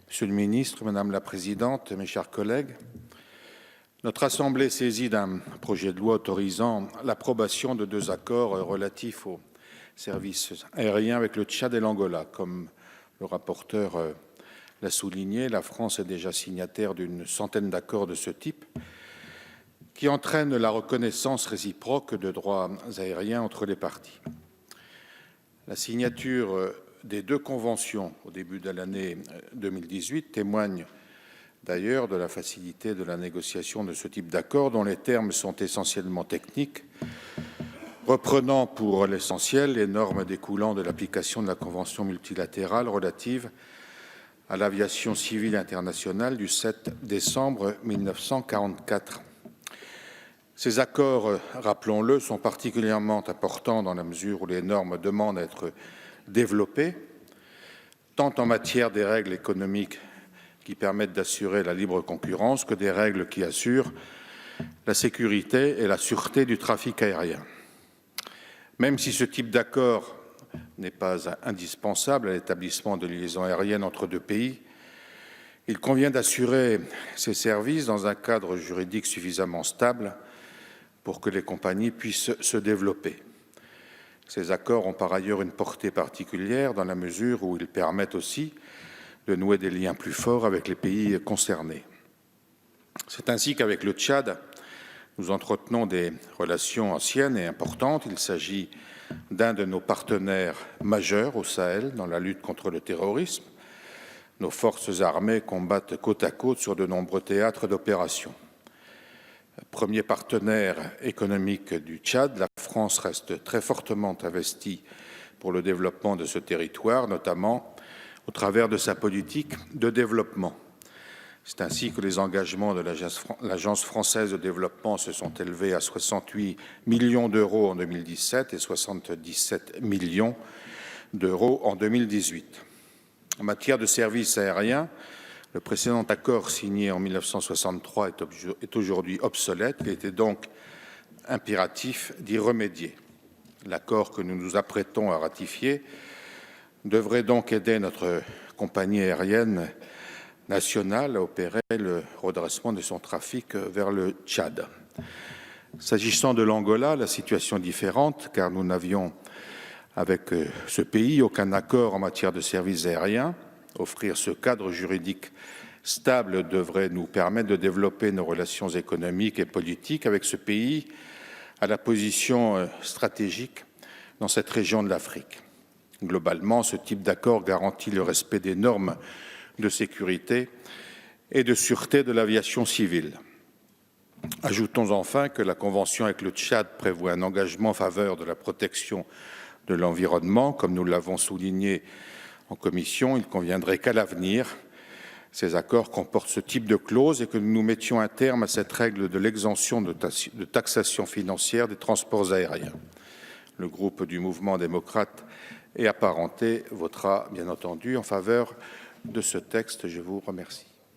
Monsieur le ministre, Madame la Présidente, mes chers collègues, notre Assemblée saisie d'un projet de loi autorisant l'approbation de 2 accords relatifs aux services aériens avec le Tchad et l'Angola. Comme le rapporteur l'a souligné, la France est déjà signataire d'une centaine d'accords de ce type qui entraînent la reconnaissance réciproque de droits aériens entre les parties. La signature des 2 conventions au début de l'année 2018 témoigne d'ailleurs de la facilité de la négociation de ce type d'accord, dont les termes sont essentiellement techniques, reprenant pour l'essentiel les normes découlant de l'application de la Convention multilatérale relative à l'aviation civile internationale du 7 décembre 1944. Ces accords, rappelons-le, sont particulièrement importants dans la mesure où les normes demandent à être développées, tant en matière des règles économiques qui permettent d'assurer la libre concurrence que des règles qui assurent la sécurité et la sûreté du trafic aérien. Même si ce type d'accord n'est pas indispensable à l'établissement de liaisons aériennes entre 2 pays, il convient d'assurer ces services dans un cadre juridique suffisamment stable pour que les compagnies puissent se développer. Ces accords ont par ailleurs une portée particulière dans la mesure où ils permettent aussi de nouer des liens plus forts avec les pays concernés. C'est ainsi qu'avec le Tchad, nous entretenons des relations anciennes et importantes. Il s'agit d'un de nos partenaires majeurs au Sahel dans la lutte contre le terrorisme. Nos forces armées combattent côte à côte sur de nombreux théâtres d'opération. Premier partenaire économique du Tchad, la France reste très fortement investie pour le développement de ce territoire, notamment au travers de sa politique de développement. C'est ainsi que les engagements de l'Agence française de développement se sont élevés à 68 millions d'euros en 2017 et 77 millions d'euros en 2018. En matière de services aériens, le précédent accord signé en 1963 est aujourd'hui obsolète. Il était donc impératif d'y remédier. L'accord que nous nous apprêtons à ratifier devrait donc aider notre compagnie aérienne nationale à opérer le redressement de son trafic vers le Tchad. S'agissant de l'Angola, la situation est différente car nous n'avions avec ce pays aucun accord en matière de services aériens. Offrir ce cadre juridique stable devrait nous permettre de développer nos relations économiques et politiques avec ce pays à la position stratégique dans cette région de l'Afrique. Globalement, ce type d'accord garantit le respect des normes de sécurité et de sûreté de l'aviation civile. Ajoutons enfin que la Convention avec le Tchad prévoit un engagement en faveur de la protection de l'environnement. Comme nous l'avons souligné en commission, il conviendrait qu'à l'avenir, ces accords comportent ce type de clause et que nous mettions un terme à cette règle de l'exemption de taxation financière des transports aériens. Le groupe du Mouvement démocrate et apparenté votera bien entendu en faveur de ce texte. Je vous remercie.